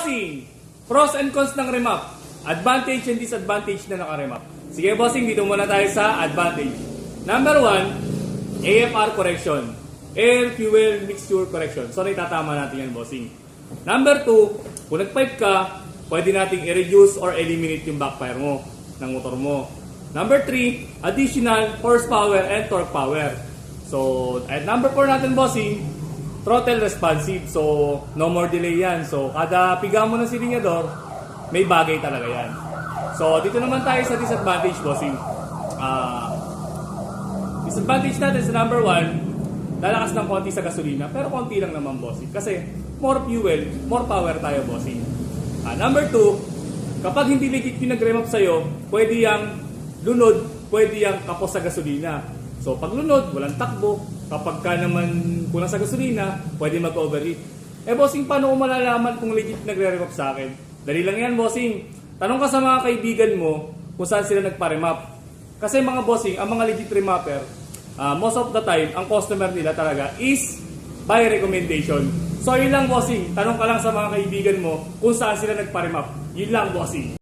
Bossing! Pros and cons ng remap. Advantage and disadvantage na naka-remap. Sige bossing, dito muna tayo sa advantage. Number 1, AFR correction. Air Fuel Mixture Correction. So itatama natin yan bossing. Number 2, kung nag-pipe ka, pwede nating i-reduce or eliminate yung backfire mo ng motor mo. Number 3, additional horsepower and torque power. So at number 4 natin bossing, throttle responsive. So no more delay yan. So kada piga mo ng silinyador, may bagay talaga yan. So dito naman tayo sa disadvantage bossing. Disadvantage natin sa number 1, lalakas ng konti sa gasolina, pero konti lang naman bossing. Kasi more fuel, more power tayo bossing. Number 2, kapag hindi legit yung nag-remap sa'yo, pwede yung lunod, pwede yung kapos sa gasolina. So pag lunod, walang takbo. Kapag ka naman kulang sa gasolina, pwede mag-overheat. Bossing, paano ko malalaman kung legit nagre-remap sa akin? Dali lang yan bossing. Tanong ka sa mga kaibigan mo kung saan sila nagpa-remap. Kasi mga bossing, ang mga legit remapper, most of the time, ang customer nila talaga is by recommendation. So yun lang bossing, tanong ka lang sa mga kaibigan mo kung saan sila nagpa-remap. Yun lang bossing.